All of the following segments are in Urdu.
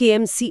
KMC।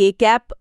KCAP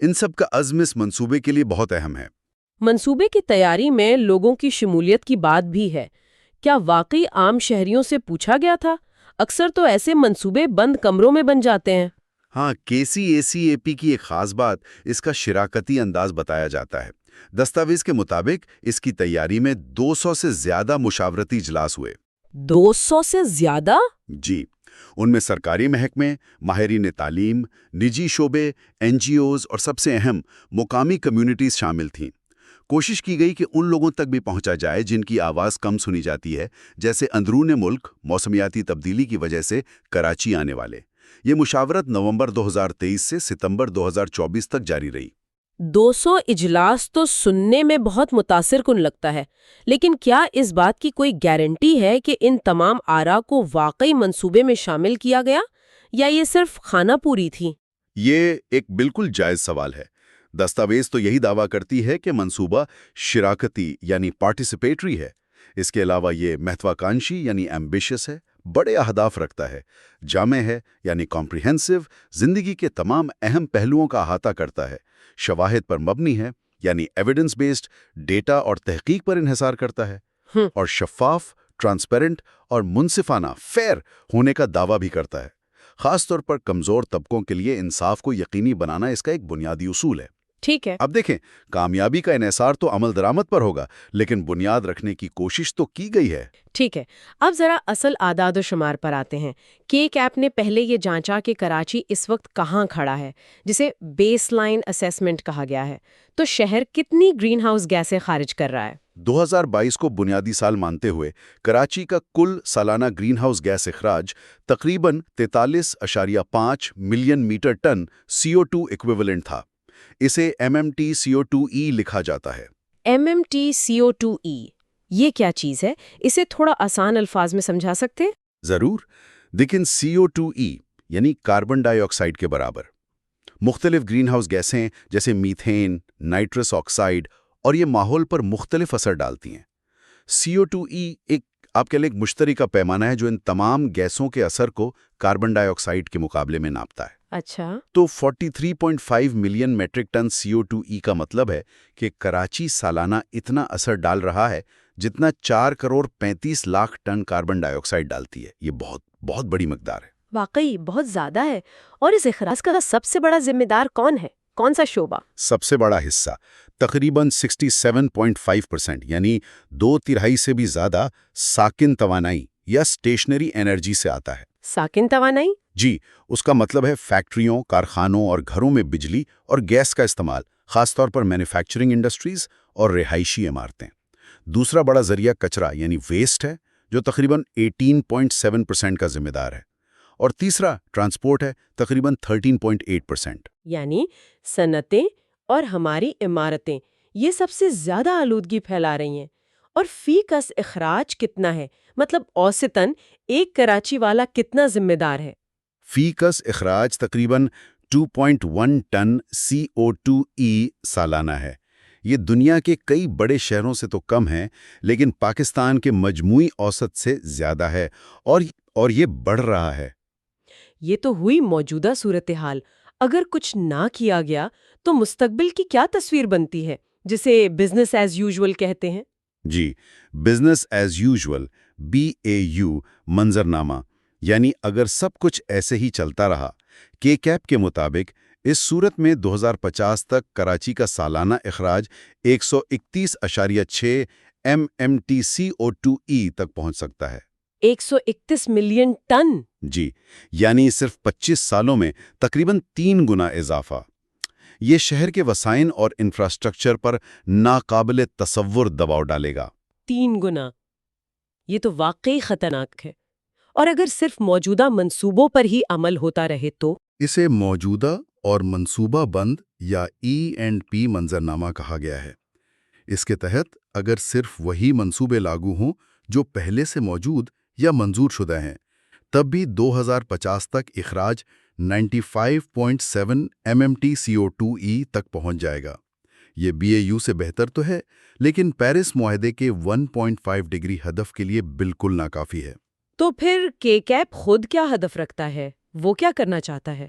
ان سب کا عزم اس منصوبے کے لیے بہت اہم ہے۔ منصوبے کی تیاری میں لوگوں کی شمولیت کی بات بھی ہے۔ کیا واقعی عام شہریوں سے پوچھا گیا تھا؟ اکثر تو ایسے منصوبے بند کمروں میں بن جاتے ہیں۔ ہاں، KCACAP کی ایک خاص بات اس کا شراکتی انداز بتایا جاتا ہے۔ دستاویز کے مطابق اس کی تیاری میں 200 سے زیادہ مشاورتی اجلاس ہوئے۔ 200 سے زیادہ؟ جی، ان میں سرکاری محکمے، ماہرین تعلیم، نجی شعبے، NGOs اور سب سے اہم مقامی کمیونٹیز شامل تھیں۔ کوشش کی گئی کہ ان لوگوں تک بھی پہنچا جائے جن کی آواز کم سنی جاتی ہے، جیسے اندرون ملک موسمیاتی تبدیلی کی وجہ سے کراچی آنے والے۔ یہ مشاورت نومبر 2023 سے ستمبر 2024 تک جاری رہی۔ 200 اجلاس تو سننے میں بہت متاثر کن لگتا ہے، لیکن کیا اس بات کی کوئی گارنٹی ہے کہ ان تمام آراء کو واقعی منصوبے میں شامل کیا گیا، یا یہ صرف خانہ پوری تھی؟ یہ ایک بالکل جائز سوال ہے۔ دستاویز تو یہی دعویٰ کرتی ہے کہ منصوبہ شراکتی یعنی پارٹیسپیٹری ہے۔ اس کے علاوہ یہ مہتواکانشی یعنی ایمبیشس ہے، بڑے اہداف رکھتا ہے، جامع ہے یعنی کمپریہنسو، زندگی کے تمام اہم پہلوؤں کا احاطہ کرتا ہے، شواہد پر مبنی ہے یعنی ایویڈنس بیسڈ، ڈیٹا اور تحقیق پر انحصار کرتا ہے، اور شفاف، ٹرانسپیرنٹ اور منصفانہ فیئر ہونے کا دعویٰ بھی کرتا ہے۔ خاص طور پر کمزور طبقوں کے لیے انصاف کو یقینی بنانا اس کا ایک بنیادی اصول ہے۔ ٹھیک ہے۔ اب دیکھیں، کامیابی کا انحصار تو عمل درآمد پر ہوگا، لیکن بنیاد رکھنے کی کوشش تو کی گئی ہے۔ ٹھیک ہے، اب ذرا اصل اعداد و شمار پر آتے ہیں۔ KCAP نے پہلے یہ جانچا کہ کراچی اس وقت کہاں کھڑا ہے، جسے بیس لائن اسیسمنٹ کہا گیا ہے۔ تو شہر کتنی گرین ہاؤس گیسیں خارج کر رہا ہے؟ 2022 کو بنیادی سال مانتے ہوئے کراچی کا کل سالانہ گرین ہاؤس گیس اخراج تقریباً 43.5 million metre ton CO2 equivalent تھا۔ اسے MMT CO2e لکھا جاتا ہے۔ MMT CO2e، یہ کیا چیز ہے؟ اسے تھوڑا آسان الفاظ میں سمجھا سکتے؟ ضرور، لیکن CO2e یعنی کاربن ڈائی آکسائیڈ کے برابر۔ مختلف گرین ہاؤس گیسیں جیسے میتھین، نائٹرس آکسائیڈ اور یہ ماحول پر مختلف اثر ڈالتی ہیں۔ CO2e ایک آپ کے لیے ایک مشترکہ پیمانہ ہے جو ان تمام گیسوں کے اثر کو کاربن ڈائی آکسائیڈ کے مقابلے میں ناپتا ہے۔ اچھا، تو 43.5 ملین میٹرک ٹن CO2e کا مطلب ہے کہ کراچی سالانہ اتنا اثر ڈال رہا ہے جتنا 4 کروڑ 35 لاکھ ٹن کاربن ڈائی آکسائیڈ ڈالتی ہے۔ یہ بہت بہت بڑی مقدار ہے۔ واقعی بہت زیادہ ہے۔ اور اس اخراج کا سب سے بڑا ذمہ دار کون ہے؟ کون سا شعبہ؟ سب سے بڑا حصہ تقریباً 67.5% یعنی 2/3 سے بھی زیادہ ساکن توانائی یا اسٹیشنری انرجی سے آتا ہے۔ ساکن توانائی؟ جی، اس کا مطلب ہے فیکٹریوں، کارخانوں اور گھروں میں بجلی اور گیس کا استعمال، خاص طور پر مینوفیکچرنگ انڈسٹریز اور رہائشی عمارتیں۔ دوسرا بڑا ذریعہ کچرا یعنی ویسٹ ہے، جو تقریباً 18.7% کا ذمہ دار ہے، اور تیسرا ٹرانسپورٹ ہے، تقریباً 13.8%۔ یعنی صنعتیں اور ہماری عمارتیں یہ سب سے زیادہ آلودگی پھیلا رہی ہیں۔ اور فی کس اخراج کتنا ہے؟ مطلب اوسطاً ایک کراچی والا کتنا ذمہ دار ہے؟ فی کس اخراج تقریباً 2.1 ٹن CO2e سالانہ ہے۔ یہ دنیا کے کئی بڑے شہروں سے تو کم ہے، لیکن پاکستان کے مجموعی اوسط سے زیادہ ہے، اور یہ بڑھ رہا ہے۔ یہ تو ہوئی موجودہ صورتحال۔ اگر کچھ نہ کیا گیا تو مستقبل کی کیا تصویر بنتی ہے، جسے بزنس ایز یوزول کہتے ہیں؟ جی، بزنس ایز یوزول BAU منظرنامہ، یعنی اگر سب کچھ ایسے ہی چلتا رہا۔ KCAP کے مطابق اس صورت میں 2050 تک کراچی کا سالانہ اخراج 131.6 MMT CO2e تک پہنچ سکتا ہے۔ 131 ملین ٹن؟ جی، یعنی صرف 25 سالوں میں تقریباً 3 گنا اضافہ۔ یہ شہر کے وسائل اور انفراسٹرکچر پر ناقابل تصور دباؤ ڈالے گا۔ 3 گنا، یہ تو واقعی خطرناک ہے۔ اور اگر صرف موجودہ منصوبوں پر ہی عمل ہوتا رہے تو؟ اسے موجودہ اور منصوبہ بند یا E&P منظرنامہ کہا گیا ہے۔ اس کے تحت اگر صرف وہی منصوبے لاگو ہوں جو پہلے سے موجود یا منظور شدہ ہیں، تب بھی 2050 تک اخراج 95.7 MMT CO2e تک پہنچ جائے گا۔ یہ BAU سے بہتر تو ہے، لیکن پیرس معاہدے کے 1.5 ڈگری ہدف کے لیے بالکل ناکافی ہے۔ تو پھر KCAP خود کیا ہدف رکھتا ہے؟ وہ کیا کرنا چاہتا ہے؟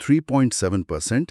3.7%,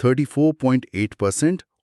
34.8%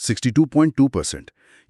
62.2%।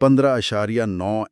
15.9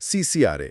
CCRA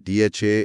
DHA,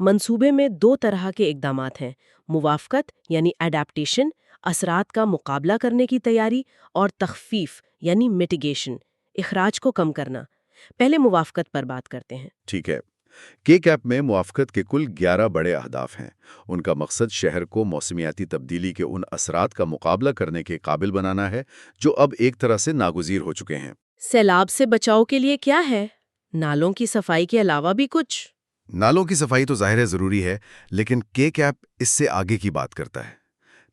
منصوبے میں 2 طرح کے اقدامات ہیں: موافقت یعنی اڈیپٹیشن، اثرات کا مقابلہ کرنے کی تیاری، اور تخفیف یعنی میٹیگیشن، اخراج کو کم کرنا۔ پہلے موافقت پر بات کرتے ہیں۔ ٹھیک ہے۔ کے کیپ میں موافقت کے کل 11 بڑے اہداف ہیں۔ ان کا مقصد شہر کو موسمیاتی تبدیلی کے ان اثرات کا مقابلہ کرنے کے قابل بنانا ہے جو اب ایک طرح سے ناگزیر ہو چکے ہیں۔ سیلاب سے بچاؤ کے لیے کیا ہے؟ نالوں کی صفائی کے علاوہ بھی کچھ؟ نالوں کی صفائی تو ظاہر ہے ضروری ہے، لیکن کے کیپ اس سے آگے کی بات کرتا ہے۔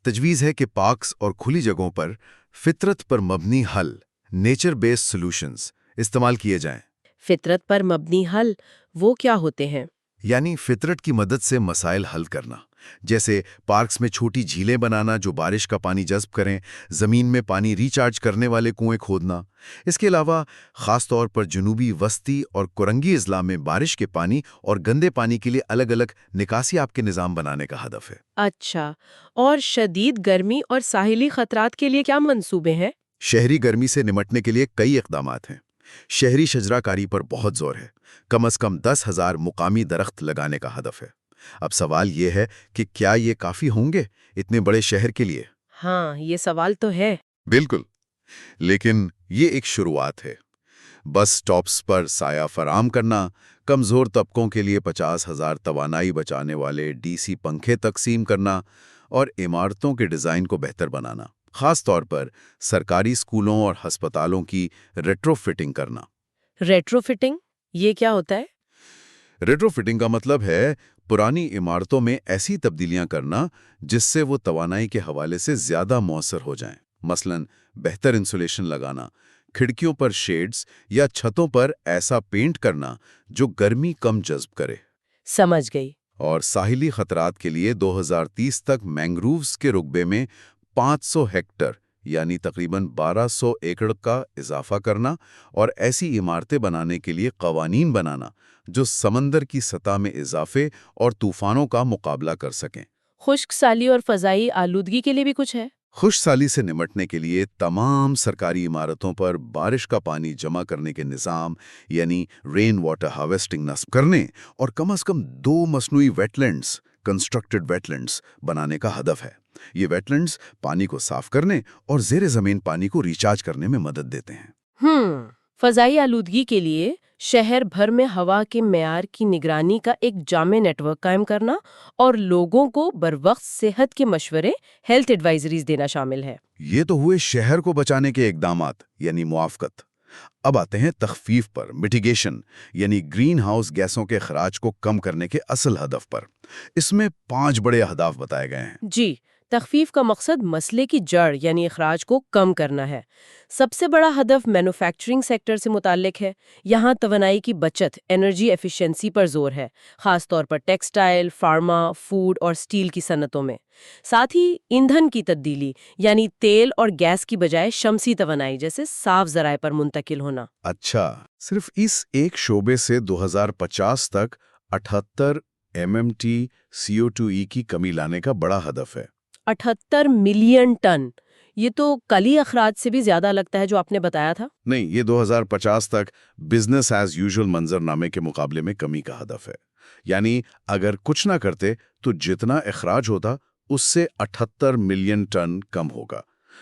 تجویز ہے کہ پارکس اور کھلی جگہوں پر فطرت پر مبنی حل، نیچر بیسڈ سولوشنز استعمال کیے جائیں۔ فطرت پر مبنی حل وہ کیا ہوتے ہیں؟ یعنی فطرت کی مدد سے مسائل حل کرنا، جیسے پارکس میں چھوٹی جھیلیں بنانا جو بارش کا پانی جذب کریں، زمین میں پانی ریچارج کرنے والے کنویں کھودنا۔ اس کے علاوہ خاص طور پر جنوبی وسطی اور کورنگی اضلاع میں بارش کے پانی اور گندے پانی کے لیے الگ الگ نکاسی آب کے نظام بنانے کا ہدف ہے۔ اچھا، اور شدید گرمی اور ساحلی خطرات کے لیے کیا منصوبے ہیں؟ شہری گرمی سے نمٹنے کے لیے کئی اقدامات ہیں۔ شہری شجرہ کاری پر بہت زور ہے، کم از کم 10,000 مقامی درخت لگانے کا ہدف ہے۔ اب سوال یہ ہے کہ کیا یہ کافی ہوں گے اتنے بڑے شہر کے لیے؟ ہاں، یہ سوال تو ہے۔ بالکل، لیکن یہ ایک شروعات ہے۔ بس سٹاپس پر سایہ فراہم کرنا، کمزور طبقوں کے لیے 50,000 توانائی بچانے والے DC پنکھے تقسیم کرنا اور عمارتوں کے ڈیزائن کو بہتر بنانا، خاص طور پر سرکاری اسکولوں اور ہسپتالوں کی ریٹرو فٹنگ کرنا۔ ریٹرو فٹنگ یہ کیا ہوتا ہے؟ ریٹرو فٹنگ کا مطلب ہے پرانی عمارتوں میں ایسی تبدیلیاں کرنا جس سے وہ توانائی کے حوالے سے زیادہ مؤثر ہو جائیں۔ مثلاً بہتر انسولیشن لگانا، کھڑکیوں پر شیڈز یا چھتوں پر ایسا پینٹ کرنا جو گرمی کم جذب کرے۔ سمجھ گئی۔ اور ساحلی خطرات کے لیے 2030 تک مینگرووز کے رقبے میں 500 ہیکٹر یعنی تقریباً 1200 ایکڑ کا اضافہ کرنا اور ایسی عمارتیں بنانے کے لیے قوانین بنانا جو سمندر کی سطح میں اضافے اور طوفانوں کا مقابلہ کر سکیں۔ خشک سالی اور فضائی آلودگی کے لیے بھی کچھ ہے؟ خشک سالی سے نمٹنے کے لیے تمام سرکاری عمارتوں پر بارش کا پانی جمع کرنے کے نظام یعنی رین واٹر ہارویسٹنگ نصب کرنے اور کم از کم 2 مصنوعی wetlands constructed wetlands بنانے کا ہدف ہے۔ یہ ویٹ لینڈز پانی کو صاف کرنے اور زیر زمین پانی کو ریچارج کرنے میں مدد دیتے ہیں۔ فضائی آلودگی کے لیے شہر بھر میں ہوا کے معیار کی نگرانی کا ایک جامع نیٹ ورک قائم کرنا اور لوگوں کو بروقت صحت کے مشورے ہیلتھ ایڈوائزریز دینا شامل ہے۔ یہ تو ہوئے شہر کو بچانے کے اقدامات یعنی موافقت۔ اب آتے ہیں تخفیف پر، میٹیگیشن یعنی گرین ہاؤس گیسوں کے اخراج کو کم کرنے کے اصل ہدف پر۔ اس میں 5 بڑے اہداف بتائے گئے ہیں۔ جی، تخفیف کا مقصد مسئلے کی جڑ یعنی اخراج کو کم کرنا ہے۔ سب سے بڑا ہدف مینوفیکچرنگ سیکٹر سے متعلق ہے۔ یہاں توانائی کی بچت، انرجی ایفیشنسی پر زور ہے، خاص طور پر ٹیکسٹائل، فارما، فوڈ اور سٹیل کی صنعتوں میں۔ ساتھ ہی ایندھن کی تبدیلی یعنی تیل اور گیس کی بجائے شمسی توانائی جیسے صاف ذرائع پر منتقل ہونا۔ اچھا، صرف اس ایک شعبے سے 2050 تک 78 MMT CO2e کی کمی لانے کا بڑا ہدف ہے۔ 78 ملین ٹن! یہ تو کلی اخراج سے بھی زیادہ لگتا ہے جو آپ نے بتایا تھا۔ نہیں، یہ 2050 تک بزنس ایز یوزول منظر نامے کے مقابلے میں کمی کا ہدف ہے۔ یعنی اگر کچھ نہ کرتے تو جتنا اخراج ہوتا اس سے 78 ملین ٹن کم ہوگا۔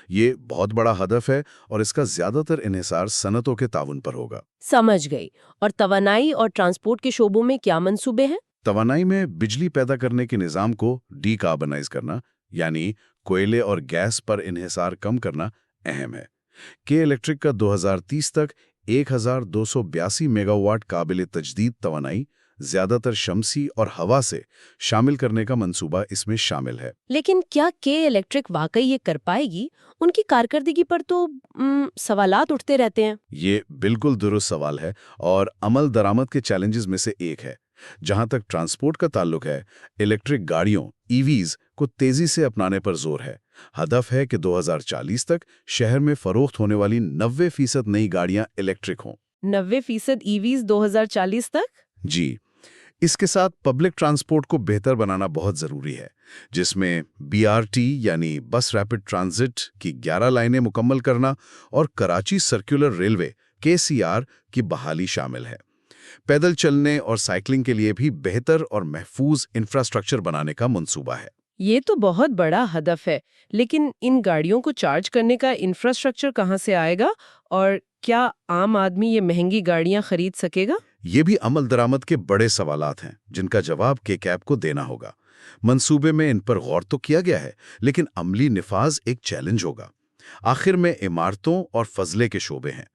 یہ بہت بڑا ہدف ہے اور اس کا زیادہ تر انحصار صنعتوں کے تعاون پر ہوگا۔ سمجھ گئی۔ اور توانائی اور ٹرانسپورٹ کے شعبوں میں کیا منصوبے ہیں؟ توانائی میں بجلی پیدا کرنے کے نظام کو ڈی کاربنائز کرنا یعنی کوئلے اور گیس پر انحصار کم کرنا اہم ہے۔ کے الیکٹرک کا 2030 تک 1282 میگا واٹ قابل تجدید توانائی زیادہ تر شمسی اور ہوا سے شامل کرنے کا منصوبہ اس میں شامل ہے۔ لیکن کیا کے الیکٹرک واقعی یہ کر پائے گی؟ ان کی کارکردگی پر تو سوالات اٹھتے رہتے ہیں۔ یہ بالکل درست سوال ہے اور عمل درآمد کے چیلنجز میں سے ایک ہے۔ جہاں تک ٹرانسپورٹ کا تعلق ہے، الیکٹرک گاڑیوں EVs کو تیزی سے اپنانے پر زور ہے۔ ہدف ہے کہ 2040 تک شہر میں فروخت ہونے والی 90% نئی گاڑیاں الیکٹرک ہوں۔ 90% EVs 2040 تک؟ جی، اس کے ساتھ پبلک ٹرانسپورٹ کو بہتر بنانا بہت ضروری ہے، جس میں BRT یعنی بس ریپڈ ٹرانزٹ کی 11 لائنیں مکمل کرنا اور کراچی سرکولر ریلوے KCR کی بحالی شامل ہے۔ پیدل چلنے اور سائیکلنگ کے لیے بھی بہتر اور محفوظ انفراسٹرکچر بنانے کا منصوبہ ہے۔ یہ تو بہت بڑا ہدف ہے، لیکن ان گاڑیوں کو چارج کرنے کا انفراسٹرکچر کہاں سے آئے گا اور کیا عام آدمی یہ مہنگی گاڑیاں خرید سکے گا؟ یہ بھی عمل درآمد کے بڑے سوالات ہیں جن کا جواب KCAP کو دینا ہوگا۔ منصوبے میں ان پر غور تو کیا گیا ہے، لیکن عملی نفاذ ایک چیلنج ہوگا۔ آخر میں عمارتوں اور فضلے کے شعبے ہیں۔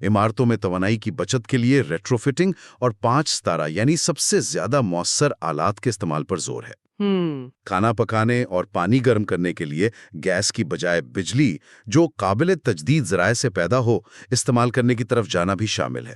عمارتوں میں توانائی کی بچت کے لیے ریٹروفٹنگ اور 5 ستارہ یعنی سب سے زیادہ مؤثر آلات کے استعمال پر زور ہے۔ کھانا پکانے اور پانی گرم کرنے کے لیے گیس کی بجائے بجلی جو قابل تجدید ذرائع سے پیدا ہو استعمال کرنے کی طرف جانا بھی شامل ہے۔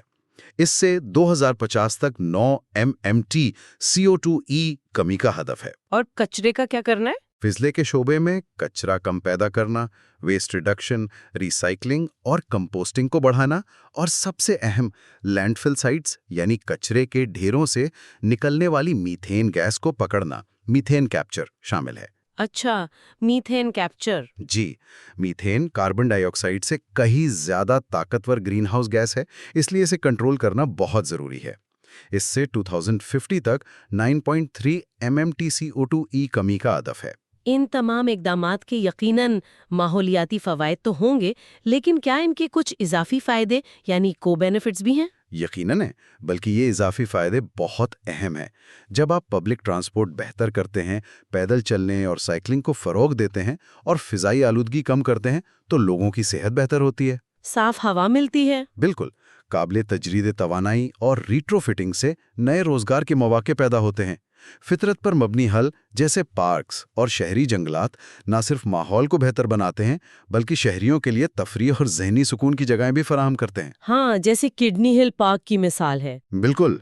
اس سے 2050 تک 9 MMT CO2e کمی کا ہدف ہے۔ اور کچرے کا کیا کرنا ہے؟ فضلے کے شعبے میں کچرا کم پیدا کرنا، ویسٹ ریڈکشن، ریسائکلنگ اور کمپوسٹنگ کو بڑھانا، اور سب سے اہم لینڈ فل سائٹس یعنی کچرے کے ڈھیروں سے نکلنے والی میتھین گیس کو پکڑنا، میتھین کیپچر شامل ہے۔ اچھا، میتھین کیپچر۔ جی، میتھین کاربن ڈائی آکسائڈ سے کہیں زیادہ طاقتور گرین ہاؤس گیس ہے، اس لیے اسے کنٹرول کرنا بہت ضروری ہے۔ اس سے 2050 تک 9.3 MMT CO2e کمی کا ہدف ہے۔ ان تمام اقدامات کے یقیناً ماحولیاتی فوائد تو ہوں گے، لیکن کیا ان کے کچھ اضافی فائدے یعنی کو بینیفٹس بھی ہیں؟ یقیناً ہے، بلکہ یہ اضافی فائدے بہت اہم ہیں۔ جب آپ پبلک ٹرانسپورٹ بہتر کرتے ہیں، پیدل چلنے اور سائیکلنگ کو فروغ دیتے ہیں اور فضائی آلودگی کم کرتے ہیں تو لوگوں کی صحت بہتر ہوتی ہے۔ صاف ہوا ملتی ہے۔ بالکل، قابل تجدید توانائی اور ریٹروفٹنگ سے نئے روزگار کے مواقع پیدا ہوتے ہیں۔ فطرت پر مبنی حل جیسے پارکس اور شہری جنگلات نہ صرف ماحول کو بہتر بناتے ہیں بلکہ شہریوں کے لیے تفریح اور ذہنی سکون کی جگہیں بھی فراہم کرتے ہیں۔ ہاں، جیسے کڈنی ہل پارک کی مثال ہے۔ بالکل،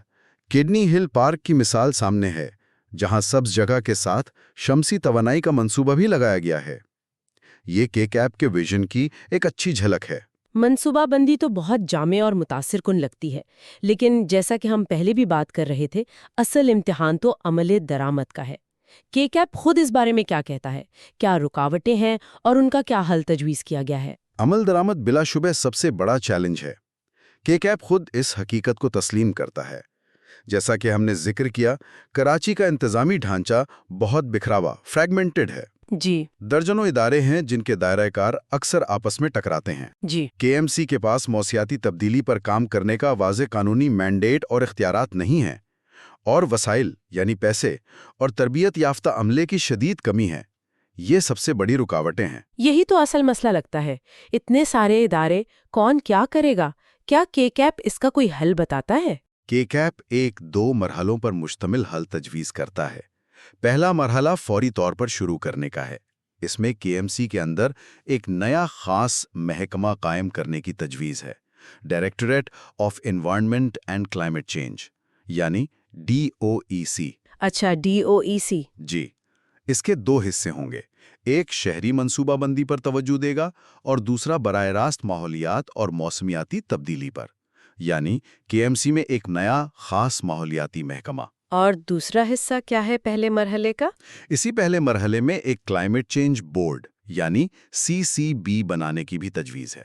کڈنی ہل پارک کی مثال سامنے ہے، جہاں سبز جگہ کے ساتھ شمسی توانائی کا منصوبہ بھی لگایا گیا ہے۔ یہ KCAP کے ویژن کی ایک اچھی جھلک ہے۔ منصوبہ بندی تو بہت جامع اور متاثر کن لگتی ہے، لیکن جیسا کہ ہم پہلے بھی بات کر رہے تھے، اصل امتحان تو عمل درآمد کا ہے۔ KCAP خود اس بارے میں کیا کہتا ہے؟ کیا رکاوٹیں ہیں اور ان کا کیا حل تجویز کیا گیا ہے؟ عمل درآمد بلا شبہ سب سے بڑا چیلنج ہے۔ KCAP خود اس حقیقت کو تسلیم کرتا ہے۔ جیسا کہ ہم نے ذکر کیا، کراچی کا انتظامی ڈھانچہ بہت بکھرا ہوا، فریگمنٹڈ ہے۔ جی درجنوں ادارے ہیں جن کے دائرہ کار اکثر آپس میں ٹکراتے ہیں۔ جی KMC کے پاس موسمیاتی تبدیلی پر کام کرنے کا واضح قانونی مینڈیٹ اور اختیارات نہیں ہیں، اور وسائل یعنی پیسے اور تربیت یافتہ عملے کی شدید کمی ہے۔ یہ سب سے بڑی رکاوٹیں ہیں۔ یہی تو اصل مسئلہ لگتا ہے۔ اتنے سارے ادارے، کون کیا کرے گا؟ کیا KCAP اس کا کوئی حل بتاتا ہے؟ KCAP ایک 2 مرحلوں پر مشتمل حل تجویز کرتا ہے۔ پہلا مرحلہ فوری طور پر شروع کرنے کا ہے۔ اس میں KMC کے اندر ایک نیا خاص محکمہ قائم کرنے کی تجویز ہے، directorate of environment and climate change یعنی DOEC۔ اچھا، DOEC۔ جی، اس کے 2 حصے ہوں گے، ایک شہری منصوبہ بندی پر توجہ دے گا اور دوسرا براہ راست ماحولیات اور موسمیاتی تبدیلی پر، یعنی KMC میں ایک نیا خاص ماحولیاتی محکمہ۔ اور دوسرا حصہ کیا ہے پہلے مرحلے کا؟ اسی پہلے مرحلے میں ایک کلائمیٹ چینج بورڈ یعنی CCB بنانے کی بھی تجویز ہے۔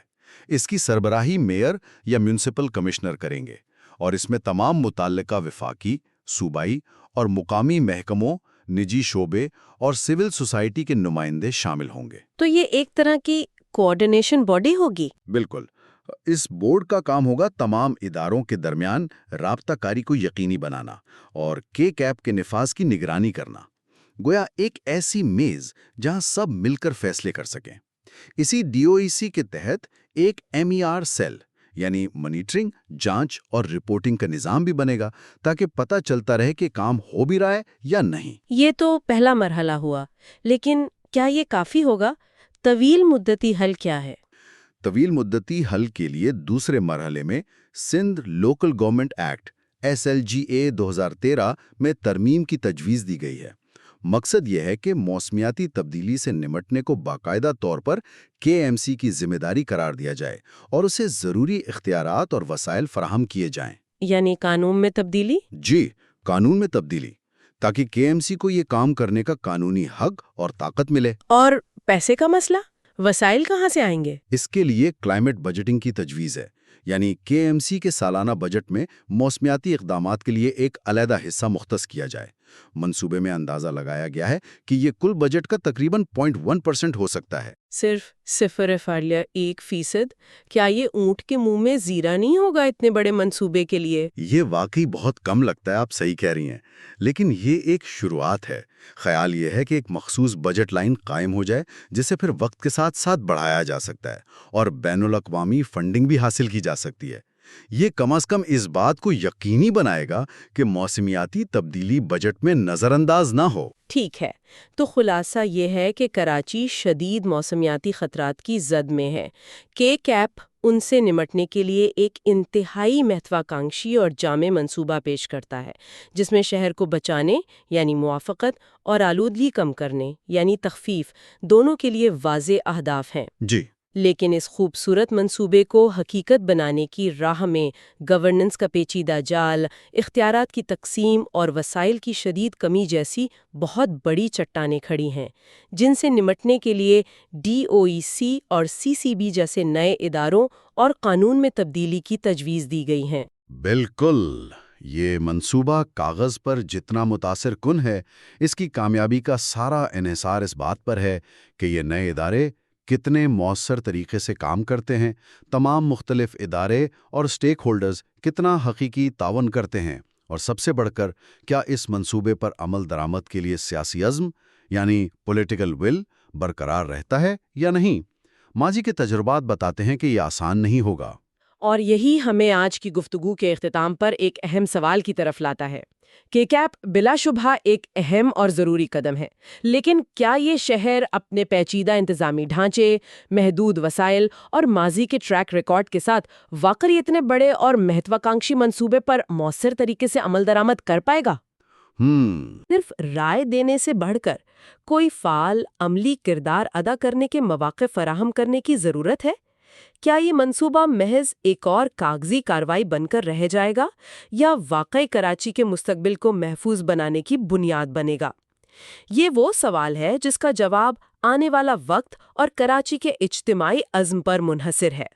اس کی سربراہی میئر یا میونسپل کمشنر کریں گے، اور اس میں تمام متعلقہ وفاقی، صوبائی اور مقامی محکموں، نجی شعبے اور سول سوسائٹی کے نمائندے شامل ہوں گے۔ تو یہ ایک طرح کی کوآرڈینیشن باڈی ہوگی؟ بالکل، اس بورڈ کا کام ہوگا تمام اداروں کے درمیان رابطہ کاری کو یقینی بنانا اور KCAP کے نفاذ کی نگرانی کرنا، گویا ایک ایسی میز جہاں سب مل کر فیصلے کر سکیں۔ اسی DOEC کے تحت ایک MER سیل یعنی مانیٹرنگ، جانچ اور رپورٹنگ کا نظام بھی بنے گا تاکہ پتہ چلتا رہے کہ کام ہو بھی رہا ہے یا نہیں۔ یہ تو پہلا مرحلہ ہوا، لیکن کیا یہ کافی ہوگا؟ طویل مدتی حل کیا ہے؟ طویل مدتی حل کے لیے دوسرے مرحلے میں Sindh local government act SLGA 2013 میں ترمیم کی تجویز دی گئی ہے۔ مقصد یہ ہے کہ موسمیاتی تبدیلی سے نمٹنے کو باقاعدہ طور پر KMC کی ذمہ داری قرار دیا جائے اور اسے ضروری اختیارات اور وسائل فراہم کیے جائیں۔ یعنی قانون میں تبدیلی؟ جی، قانون میں تبدیلی، تاکہ KMC کو یہ کام کرنے کا قانونی حق اور طاقت ملے۔ اور پیسے کا مسئلہ؟ وسائل کہاں سے آئیں گے؟ اس کے لیے کلائمیٹ بجٹنگ کی تجویز ہے، یعنی KMC کے سالانہ بجٹ میں موسمیاتی اقدامات کے لیے ایک علیحدہ حصہ مختص کیا جائے۔ منصوبے میں اندازہ لگایا گیا ہے کہ یہ کل بجٹ کا تقریباً 0.1% ہو سکتا ہے۔ صرف 0.1%؟ کیا یہ اونٹ کے منہ میں زیرہ نہیں ہوگا اتنے بڑے منصوبے کے لیے؟ یہ واقعی بہت کم لگتا ہے، آپ صحیح کہہ رہی ہیں، لیکن یہ ایک شروعات ہے۔ خیال یہ ہے کہ ایک مخصوص بجٹ لائن قائم ہو جائے جسے پھر وقت کے ساتھ ساتھ بڑھایا جا سکتا ہے اور بین الاقوامی فنڈنگ بھی حاصل کی جا سکتی ہے۔ یہ کم از کم اس بات کو یقینی بنائے گا کہ موسمیاتی تبدیلی بجٹ میں نظر انداز نہ ہو۔ ٹھیک ہے، تو خلاصہ یہ ہے کہ کراچی شدید موسمیاتی خطرات کی زد میں ہے۔ کیپ ان سے نمٹنے کے لیے ایک انتہائی مہتواکانکشی اور جامع منصوبہ پیش کرتا ہے، جس میں شہر کو بچانے یعنی موافقت اور آلودگی کم کرنے یعنی تخفیف دونوں کے لیے واضح اہداف ہیں۔ جی، لیکن اس خوبصورت منصوبے کو حقیقت بنانے کی راہ میں گورننس کا پیچیدہ جال، اختیارات کی تقسیم اور وسائل کی شدید کمی جیسی بہت بڑی چٹانیں کھڑی ہیں، جن سے نمٹنے کے لیے DOEC اور CCB جیسے نئے اداروں اور قانون میں تبدیلی کی تجویز دی گئی ہیں۔ بالکل۔ یہ منصوبہ کاغذ پر جتنا متاثر کن ہے، اس کی کامیابی کا سارا انحصار اس بات پر ہے کہ یہ نئے ادارے کتنے مؤثر طریقے سے کام کرتے ہیں، تمام مختلف ادارے اور سٹیک ہولڈرز کتنا حقیقی تعاون کرتے ہیں، اور سب سے بڑھ کر کیا اس منصوبے پر عمل درآمد کے لیے سیاسی عزم یعنی پولیٹیکل ول برقرار رہتا ہے یا نہیں۔ ماضی کے تجربات بتاتے ہیں کہ یہ آسان نہیں ہوگا۔ اور یہی ہمیں آج کی گفتگو کے اختتام پر ایک اہم سوال کی طرف لاتا ہے۔ کیپ بلا شبہ ایک اہم اور ضروری قدم ہے، لیکن کیا یہ شہر اپنے پیچیدہ انتظامی ڈھانچے، محدود وسائل اور ماضی کے ٹریک ریکارڈ کے ساتھ واقعی اتنے بڑے اور مہتواکانکشی منصوبے پر مؤثر طریقے سے عمل درآمد کر پائے گا؟ صرف رائے دینے سے بڑھ کر کوئی فعال عملی کردار ادا کرنے کے مواقع فراہم کرنے کی ضرورت ہے؟ کیا یہ منصوبہ محض ایک اور کاغذی کارروائی بن کر رہ جائے گا یا واقعی کراچی کے مستقبل کو محفوظ بنانے کی بنیاد بنے گا؟ یہ وہ سوال ہے جس کا جواب آنے والا وقت اور کراچی کے اجتماعی عزم پر منحصر ہے۔